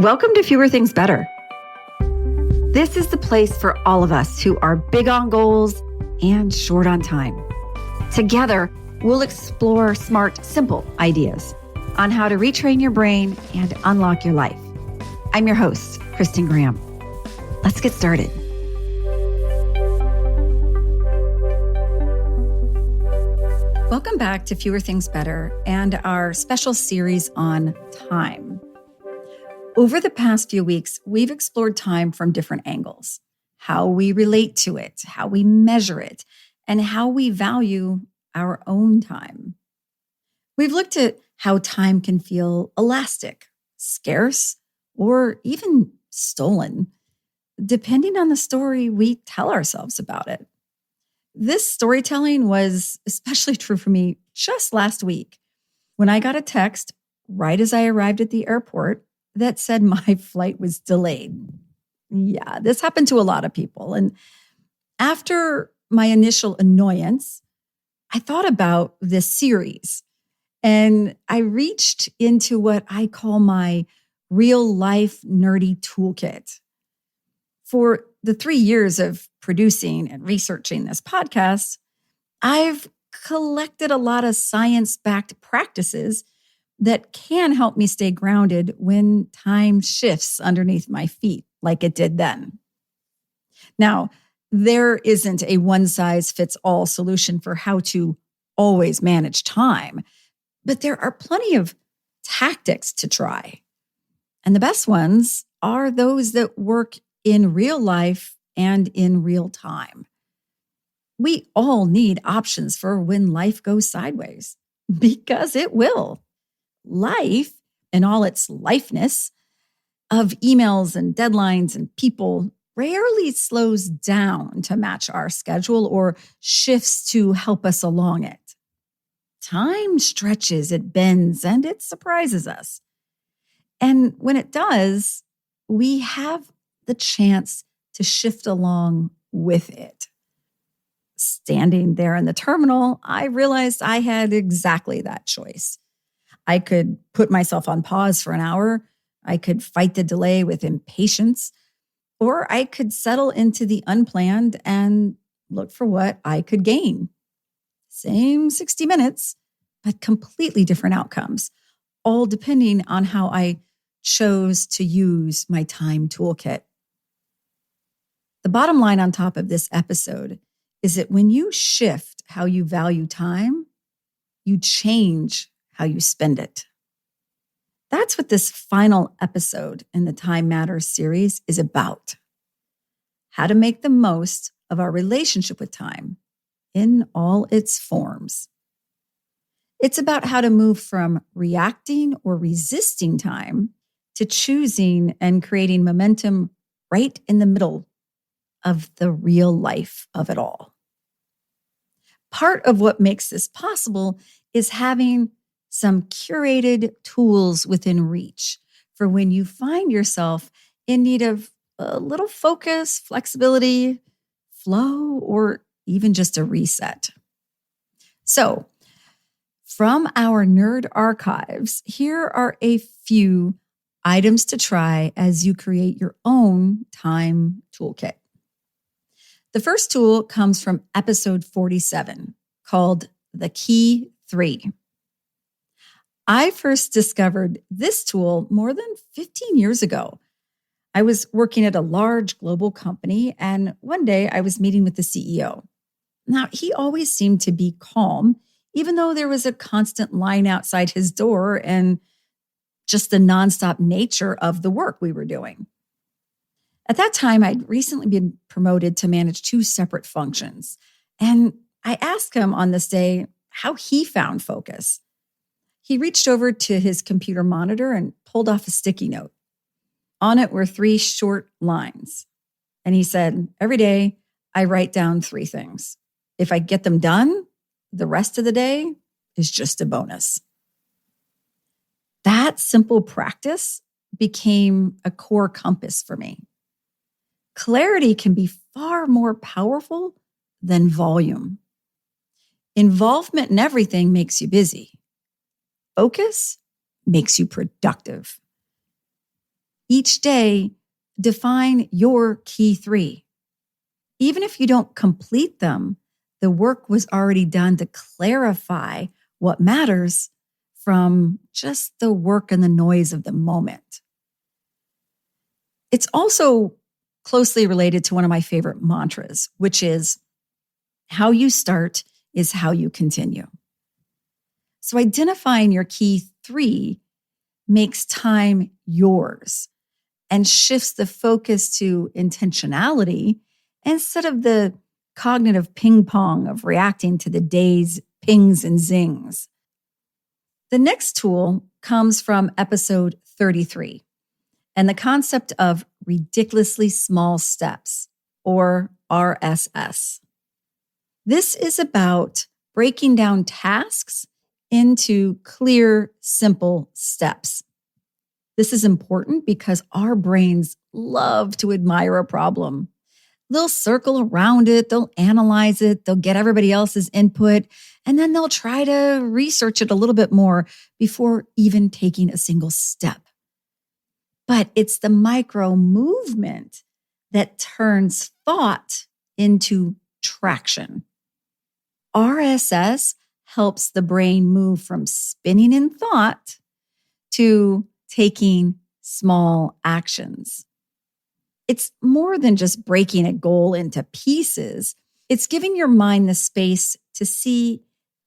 Welcome to Fewer Things Better. This is the place for all of us who are big on goals and short on time. Together, we'll explore smart, simple ideas on how to retrain your brain and unlock your life. I'm your host, Kristin Graham. Let's get started. Welcome back to Fewer Things Better and our special series on time. Over the past few weeks, we've explored time from different angles, how we relate to it, how we measure it, and how we value our own time. We've looked at how time can feel elastic, scarce, or even stolen, depending on the story we tell ourselves about it. This storytelling was especially true for me just last week when I got a text right as I arrived at the airport that said my flight was delayed. Yeah, this happened to a lot of people. And after my initial annoyance, I thought about this series and I reached into what I call my real life nerdy toolkit. For the 3 years of producing and researching this podcast, I've collected a lot of science-backed practices that can help me stay grounded when time shifts underneath my feet, like it did then. Now, there isn't a one-size-fits-all solution for how to always manage time, but there are plenty of tactics to try. And the best ones are those that work in real life and in real time. We all need options for when life goes sideways, because it will. Life, in all its lifeness of emails and deadlines and people, rarely slows down to match our schedule or shifts to help us along it. Time stretches, it bends, and it surprises us. And when it does, we have the chance to shift along with it. Standing there in the terminal, I realized I had exactly that choice. I could put myself on pause for an hour. I could fight the delay with impatience, or I could settle into the unplanned and look for what I could gain. Same 60 minutes, but completely different outcomes, all depending on how I chose to use my time toolkit. The bottom line on top of this episode is that when you shift how you value time, you change how you spend it. That's what this final episode in the Time Matters series is about. How to make the most of our relationship with time in all its forms. It's about how to move from reacting or resisting time to choosing and creating momentum right in the middle of the real life of it all. Part of what makes this possible is having some curated tools within reach for when you find yourself in need of a little focus, flexibility, flow, or even just a reset. So, from our nerd archives, here are a few items to try as you create your own time toolkit. The first tool comes from episode 47, called The Key 3. I first discovered this tool more than 15 years ago. I was working at a large global company, and one day I was meeting with the CEO. Now, he always seemed to be calm, even though there was a constant line outside his door and just the nonstop nature of the work we were doing. At that time, I'd recently been promoted to manage 2 separate functions, and I asked him on this day how he found focus. He reached over to his computer monitor and pulled off a sticky note. On it were 3 short lines. And he said, every day I write down 3 things. If I get them done, the rest of the day is just a bonus. That simple practice became a core compass for me. Clarity can be far more powerful than volume. Involvement in everything makes you busy. Focus makes you productive. Each day, define your key 3. Even if you don't complete them, the work was already done to clarify what matters from just the work and the noise of the moment. It's also closely related to one of my favorite mantras, which is how you start is how you continue. So identifying your key 3 makes time yours and shifts the focus to intentionality instead of the cognitive ping pong of reacting to the day's pings and zings. The next tool comes from episode 33 and the concept of ridiculously small steps, or RSS. This is about breaking down tasks into clear, simple steps. This is important because our brains love to admire a problem. They'll circle around it, they'll analyze it, they'll get everybody else's input, and then they'll try to research it a little bit more before even taking a single step. But it's the micro movement that turns thought into traction. RSS helps the brain move from spinning in thought to taking small actions. It's more than just breaking a goal into pieces. It's giving your mind the space to see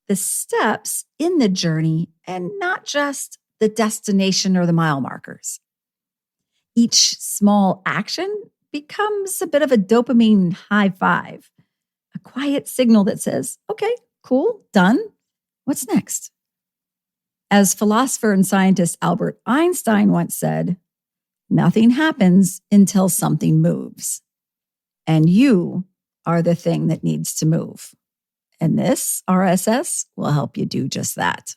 the steps in the journey and not just the destination or the mile markers. Each small action becomes a bit of a dopamine high five, a quiet signal that says, okay, cool, done. What's next? As philosopher and scientist Albert Einstein once said, nothing happens until something moves. And you are the thing that needs to move. And this RSS will help you do just that.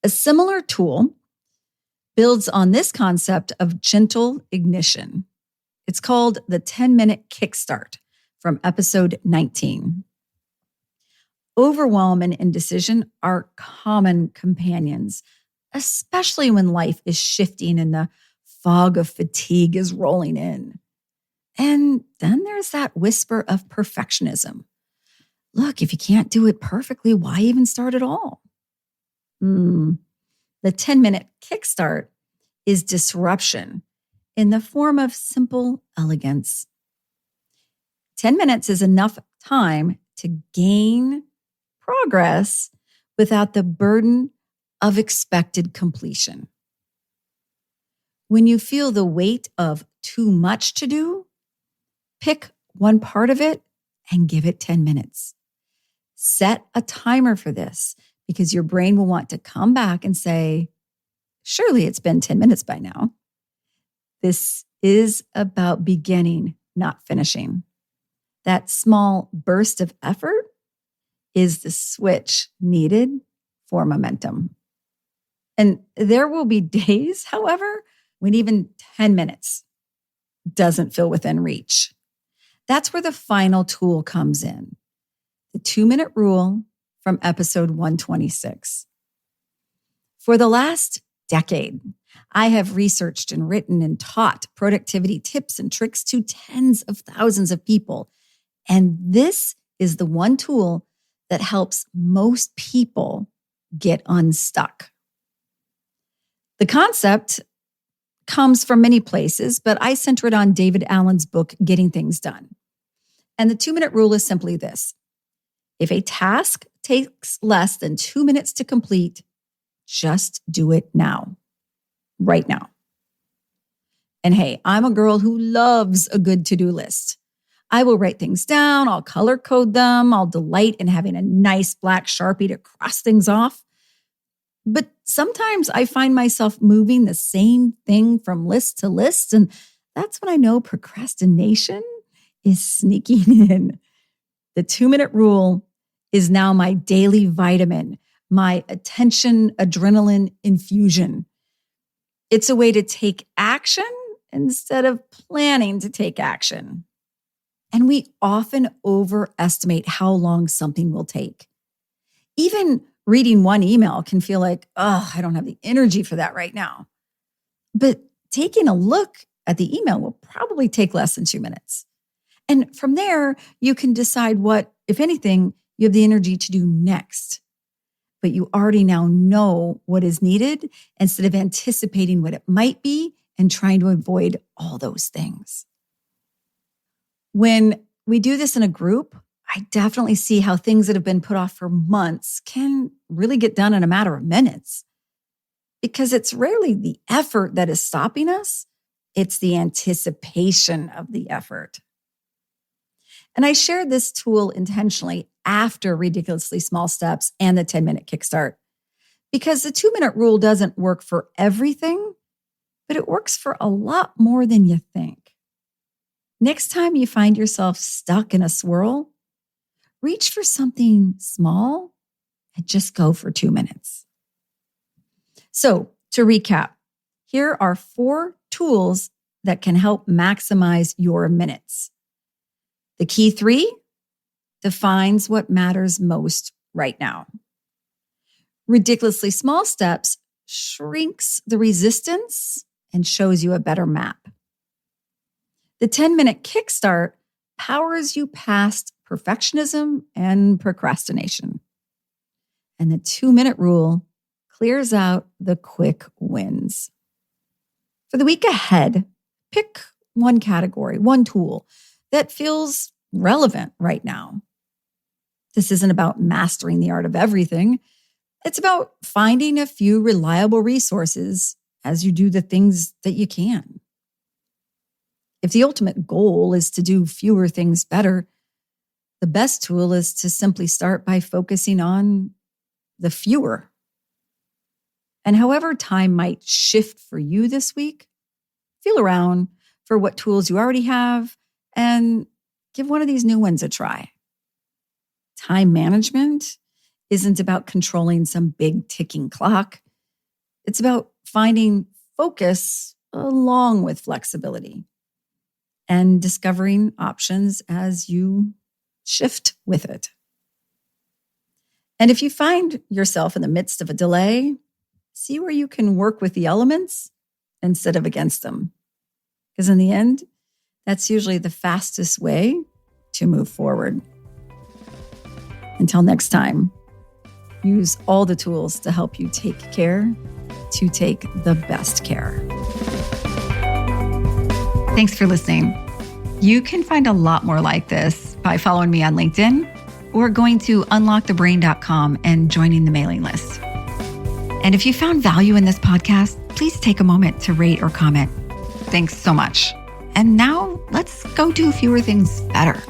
A similar tool builds on this concept of gentle ignition. It's called the 10-minute Kickstart from episode 19. Overwhelm and indecision are common companions, especially when life is shifting and the fog of fatigue is rolling in. And then there's that whisper of perfectionism. Look, if you can't do it perfectly, why even start at all? The 10-minute Kickstart is disruption in the form of simple elegance. 10 minutes is enough time to gain progress without the burden of expected completion. When you feel the weight of too much to do, pick one part of it and give it 10 minutes. Set a timer for this because your brain will want to come back and say, surely it's been 10 minutes by now. This is about beginning, not finishing. That small burst of effort is the switch needed for momentum. And there will be days, however, when even 10 minutes doesn't feel within reach. That's where the final tool comes in. The 2-minute rule from episode 126. For the last decade, I have researched and written and taught productivity tips and tricks to tens of thousands of people. And this is the one tool that helps most people get unstuck. The concept comes from many places, but I center it on David Allen's book, Getting Things Done. And the 2-minute rule is simply this. If a task takes less than 2 minutes to complete, just do it now, right now. And hey, I'm a girl who loves a good to-do list. I will write things down, I'll color code them, I'll delight in having a nice black Sharpie to cross things off. But sometimes I find myself moving the same thing from list to list, and that's when I know procrastination is sneaking in. The 2-minute rule is now my daily vitamin, my attention adrenaline infusion. It's a way to take action instead of planning to take action. And we often overestimate how long something will take. Even reading one email can feel like, I don't have the energy for that right now. But taking a look at the email will probably take less than 2 minutes. And from there, you can decide what, if anything, you have the energy to do next. But you already now know what is needed instead of anticipating what it might be and trying to avoid all those things. When we do this in a group, I definitely see how things that have been put off for months can really get done in a matter of minutes. Because it's rarely the effort that is stopping us, it's the anticipation of the effort. And I shared this tool intentionally after Ridiculously Small Steps and the 10-minute Kickstart, because the 2-minute rule doesn't work for everything, but it works for a lot more than you think. Next time you find yourself stuck in a swirl, reach for something small and just go for 2 minutes. So to recap, here are 4 tools that can help maximize your minutes. The key 3 defines what matters most right now. Ridiculously Small Steps shrinks the resistance and shows you a better map. The 10-minute Kickstart powers you past perfectionism and procrastination. And the 2-minute rule clears out the quick wins. For the week ahead, pick one category, one tool that feels relevant right now. This isn't about mastering the art of everything. It's about finding a few reliable resources as you do the things that you can. If the ultimate goal is to do fewer things better, the best tool is to simply start by focusing on the fewer. And however time might shift for you this week, feel around for what tools you already have and give one of these new ones a try. Time management isn't about controlling some big ticking clock. It's about finding focus along with flexibility and discovering options as you shift with it. And if you find yourself in the midst of a delay, see where you can work with the elements instead of against them. Because in the end, that's usually the fastest way to move forward. Until next time, use all the tools to help you take care to take the best care. Thanks for listening. You can find a lot more like this by following me on LinkedIn or going to unlockthebrain.com and joining the mailing list. And if you found value in this podcast, please take a moment to rate or comment. Thanks so much. And now let's go do fewer things better.